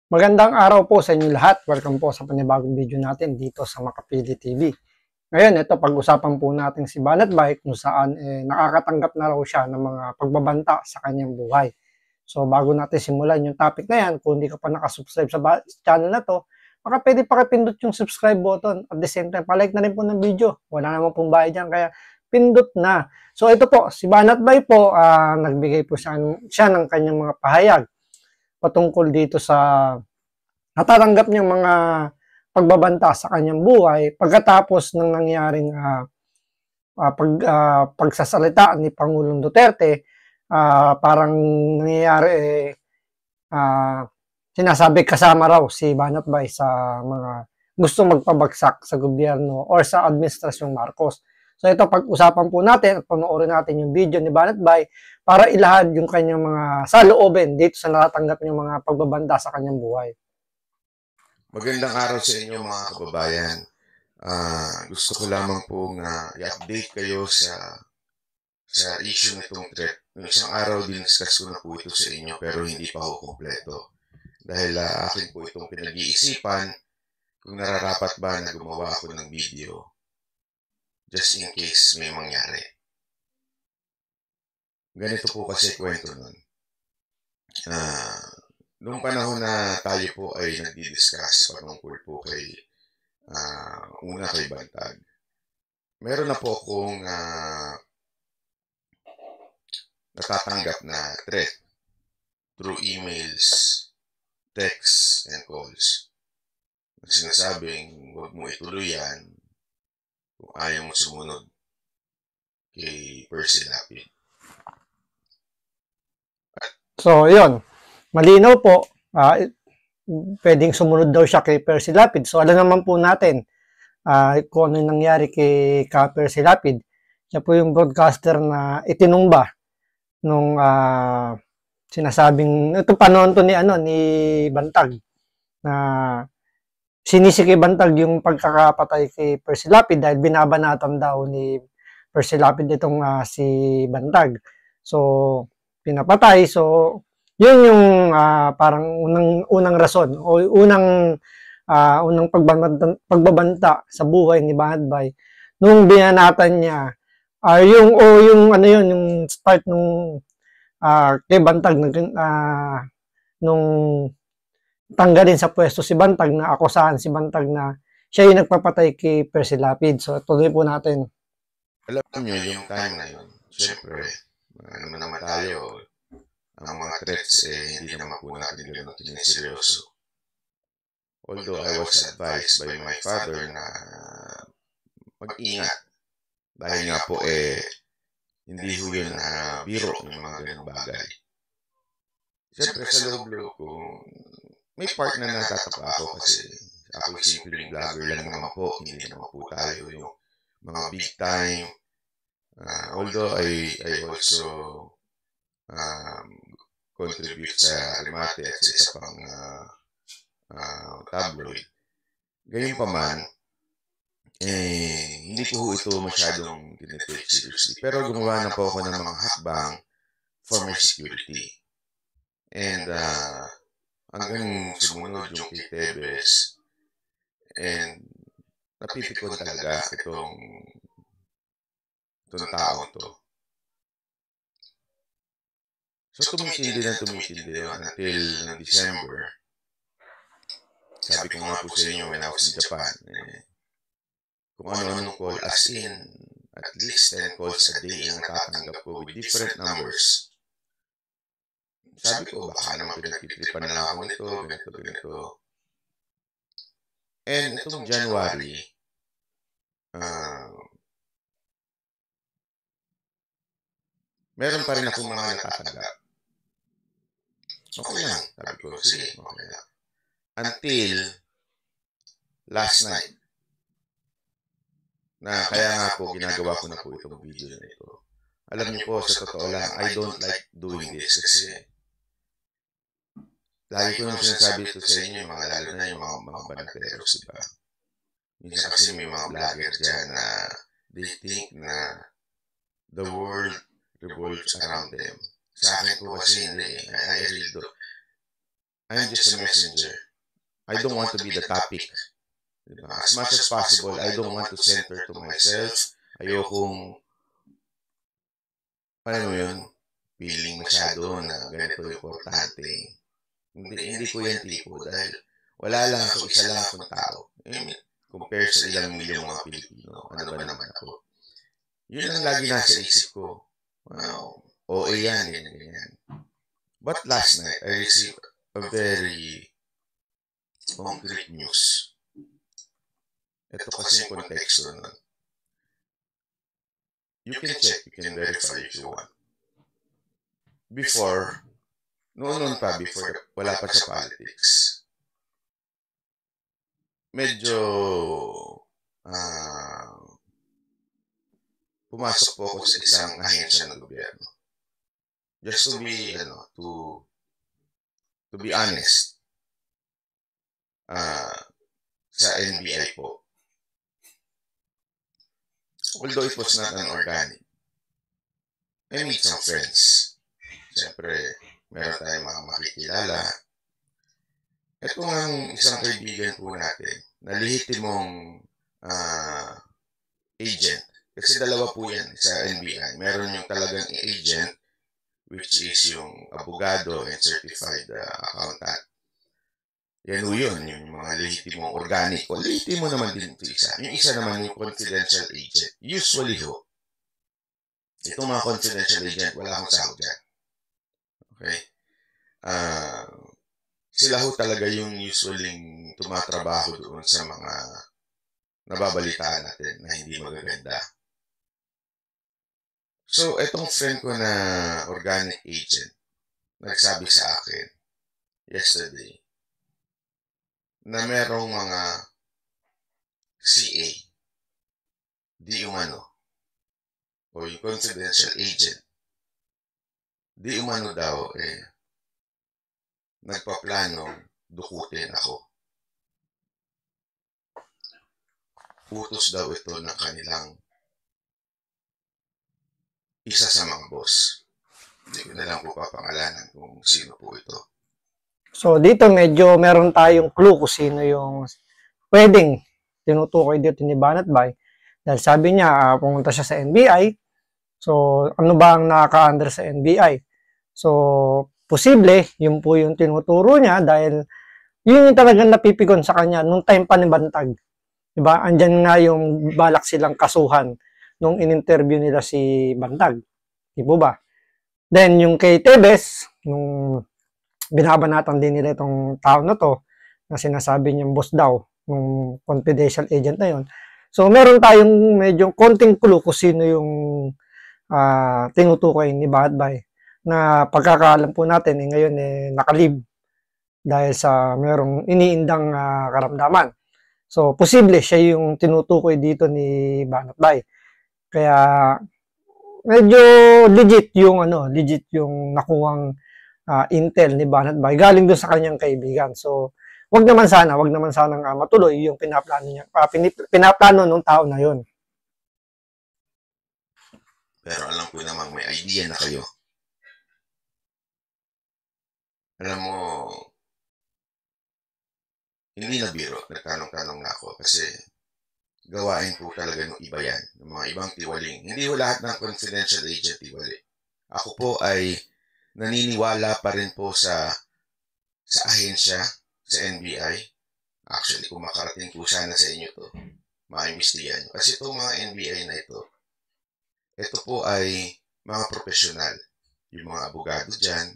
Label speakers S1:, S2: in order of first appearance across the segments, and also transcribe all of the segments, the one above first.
S1: Magandang araw po sa inyo lahat. Welcome po sa panibagong video natin dito sa Makapili TV. Ngayon, ito pag-usapan po natin si Banat Bay kung saan nakakatanggap na raw siya ng mga pagbabanta sa kanyang buhay. So bago natin simulan yung topic na yan, kung hindi ka pa nakasubscribe sa channel na to, baka pwede pakipindot yung subscribe button at the same time, palike na rin po ng video. Wala naman pong bayad dyan, kaya pindot na. So ito po, si Banat Bay po, nagbigay po siya ng kanyang mga pahayag patungkol dito sa natatanggap niyang mga pagbabanta sa kanyang buhay pagkatapos ng nangyaring pagsasalita ni Pangulong Duterte. Parang nangyayari sinasabi kasama raw si Banat Bay sa mga gustong magpabagsak sa gobyerno or sa administrasyong Marcos. So ito pag-usapan po natin at panoorin natin yung video ni Banat Bay para ilahad yung kanyang mga saloobin dito sa natatanggap niyang mga pagbabanta sa kanyang buhay.
S2: Magandang araw sa inyo mga kababayan. Gusto ko lamang pong i-update kayo sa issue nitong threat. Noong isang araw diniscuss ko na po ito sa inyo pero hindi pa ho kompleto. Dahil akin po itong pinag-iisipan kung nararapat ba na gumawa ako ng video just in case may mangyari. Ganito po kasi kwento nun. Noong panahon na tayo po ay nagdi-discuss patungkol po kay Bantag, meron na po akong natatanggap na threat through emails, texts, and calls. Sinasabing huwag mo ituloy yan kung ayaw mo sumunod kay Percy Lapid.
S1: So, yun. Malinaw po, pwedeng sumunod daw siya kay Percy Lapid. So, alam naman po natin kung ano yung nangyari kay Percy Lapid. Siya po yung broadcaster na itinumba nung sinasabing, ito panahon to ni Bantag, na sinisi kay Bantag yung pagkakapatay kay Percy Lapid dahil binabanatan daw ni Percy Lapid itong si Bantag. So, pinapatay. So, yun yung parang unang rason o unang pagbabanta sa buhay ni Banat Bay nung binanatan niya yung start nung kay Bantag nung tanggalin sa pwesto si Bantag, na akusahan si Bantag na siya yung nagpapatay kay Percy Lapid. So tuloy po natin.
S2: Alam niyo yung time na yun, siyempre naman tayo, ang mga threats hindi naman po natin ganun seryoso. Although I was advised by my father na mag-ingat dahil nga po hindi ho yun biro ng mga ganung bagay. Siyempre sa loob-loob ko, may part na natatapa ako kasi ako simpleng vlogger lang naman po, hindi naman po tayo yung mga big time. Although I also contribute sa Remate at sa isa pang tabloid. Ganyan pa man, hindi po ito masyadong tinitake seriously. Pero gumawa na po ako ng mga hakbang for my security. And hanggang sumunod yung kay Tebes, and napipikon talaga itong taong to. So tumitindi na until December. Sabi ko nga po sa inyo when I was in Japan, kung ano-anong call, as in at least 10 calls a day ang natatanggap ko with different numbers. Sabi ko, baka naman pinagtitripan na lang ako nito, ganito. And itong January, meron pa rin akong mga natatanggap. Okay lang, sabi ko, sige, okay lang. Until last night, na kaya nga po ginagawa ko na po itong video na ito. Alam niyo po, sa totoo lang, I don't like doing this kasi lagi ko nang sinasabi ito sa inyo, lalo na yung mga banateros, diba? Minsan kasi may mga vlogger dyan na they think na the world revolves around them. Sa akin po kasi hindi. I really do. I'm just a messenger. I don't want to be the topic. Diba? As much as possible, I don't want to center to myself. Ayokong, alam mo yun, feeling masyado na ganito importante. Hindi ko yan tipo dahil wala lang ako, isa lang akong tao. Compare sa ilang milyong mga Pilipino, ano ba naman ako? Yun ang lagi nasa isip ko. Wow, OA yan, ganyan. But last night, I received a very concrete news. Ito kasi yung konteksto nun. You can check, you can verify if you want. Before, noon pa, before, wala pa sa politics. Medyo, pumasok po ako sa isang ahensya ng gobyerno. Just to be, to be honest, sa NBI po. Although it was not an organic, I meet some friends. Siyempre, meron tayong mga makikilala. Ito ang isang kaibigan po natin, na lehitimong agent. Kasi dalawa po yan sa NBI. Meron yung talagang agent, which is yung abogado and certified accountant. Yan ho yun, yung mga lehitimong organic. O lehitimo naman din ito isa. Yung isa naman yung confidential agent. Usually ho, itong mga confidential agent, wala akong sahod dyan. Okay? Sila ho talaga yung usually tumatrabaho doon sa mga nababalitaan natin na hindi magaganda. So, etong friend ko na organic agent, nagsabi sa akin yesterday na merong mga CA, di umano, o yung confidential agent, di umano daw, nagpaplanong dukutin ako. Utos daw ito ng kanilang isa sa mga boss. Hindi ko na lang po papangalanan kung sino po ito.
S1: So dito medyo meron tayong clue kung sino yung pwedeng tinutukoy dito ni Banat Bay. Dahil sabi niya, pumunta siya sa NBI. So ano ba ang nakaka-under sa NBI? So posible, yun po yung tinuturo niya dahil yun yung talagang napipigon sa kanya nung time pa ni Bantag. Diba? Andyan nga yung balak silang kasuhan nung in-interview nila si Bantag. Di po ba? Then, yung kay Tebes, nung binabanatan din nila itong tao na to, na sinasabi niyang boss daw, nung confidential agent na yun. So, meron tayong medyo konting clue kung sino yung tinutukoy ni Banat Bay. Na pagkakaalam po natin, ngayon nakalib dahil sa merong iniindang karamdaman. So, posible siya yung tinutukoy dito ni Banat Bay. Kaya medyo legit yung nakuhang intel ni Banat Bay galing doon sa kanyang kaibigan. So, wag naman sanang matuloy yung pinaplano niya, pinaplano ng tao na yon.
S2: Pero alam ko namang may idea na kayo. Alam mo, hindi na biro, nagtanong-tanong na ako kasi gawain po talaga ng iba yan, ng mga ibang tiwaling. Hindi po lahat ng confidential agent tiwali. Ako po ay naniniwala pa rin po sa ahensya, sa NBI. Actually, kung makarating po sana sa inyo to, maimbestigahan nyo. Kasi itong mga NBI na ito po ay mga profesional. Yung mga abogado dyan,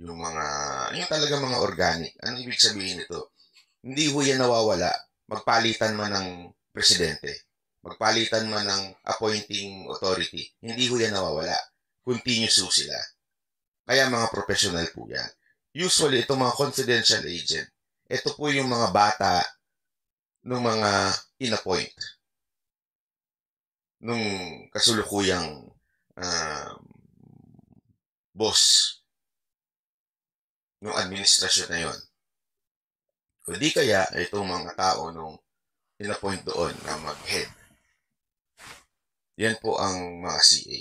S2: yung talaga mga organic. Ano ibig sabihin nito? Hindi ho yan nawawala. Magpalitan man ng presidente, magpalitan man ng appointing authority, hindi ho yan nawawala. Continuous ho sila. Kaya mga professional po yan. Usually, itong mga confidential agent, ito po yung mga bata ng mga in-appoint nung kasulukuyang boss ng administrasyon na yon. Kundi kaya itong mga tao nung in-appoint doon na mag-head. Yan po ang mga CA.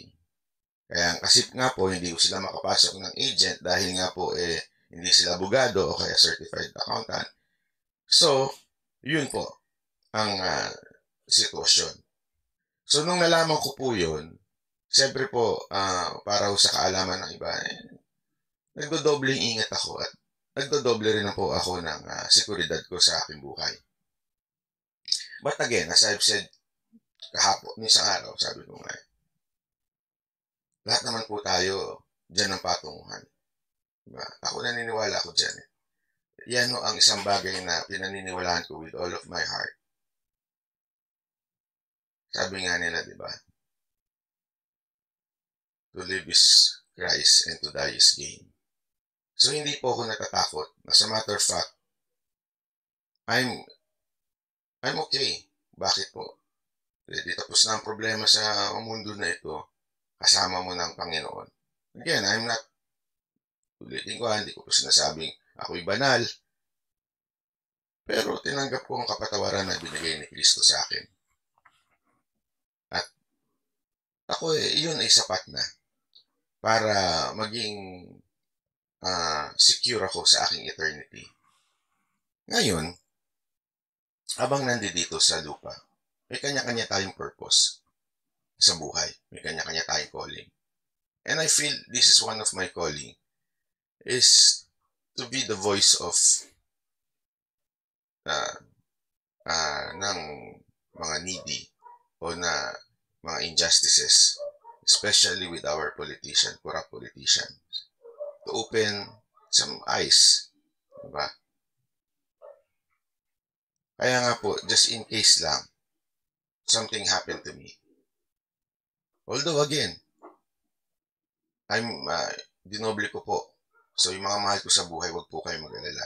S2: Kaya kasi nga po, hindi ko sila makapasok ng agent dahil nga po Hindi sila abogado o kaya certified accountant. So, yun po ang sitwasyon. So, nung nalaman ko po yun, siyempre po, para sa kaalaman ng iba, nagdodoble ingat ako at nagdodoble rin na po ako ng seguridad ko sa aking buhay. But again, as I've said kahapon, isang araw, sabi ko nga, lahat naman po tayo dyan ng patunguhan. Diba? Ako naniniwala ako dyan. Yan no, ang isang bagay na pinaniniwalaan ko with all of my heart. Sabi nga nila, di ba? To live is Christ and to die is gain. So, hindi po ako natatakot. As a matter of fact, I'm okay. Bakit po? Di tapos na ang problema sa mundo na ito. Kasama mo ng Panginoon. Again, I'm not, ulitin ko, hindi ko po sinasabing ako'y banal. Pero tinanggap ko ang kapatawaran na binigay ni Kristo sa akin. At ako yun ay sapat na para maging secure ako sa aking eternity. Ngayon, habang nandito sa lupa, may kanya-kanya tayong purpose sa buhay. May kanya-kanya tayong calling. And I feel this is one of my calling is to be the voice of ng mga needy o na mga injustices, especially with our corrupt politician, to open some eyes. Diba? Kaya nga po, just in case lang, something happened to me. Although again, dinoble ko po. So yung mga mahal ko sa buhay, wag po kayo mag-alala.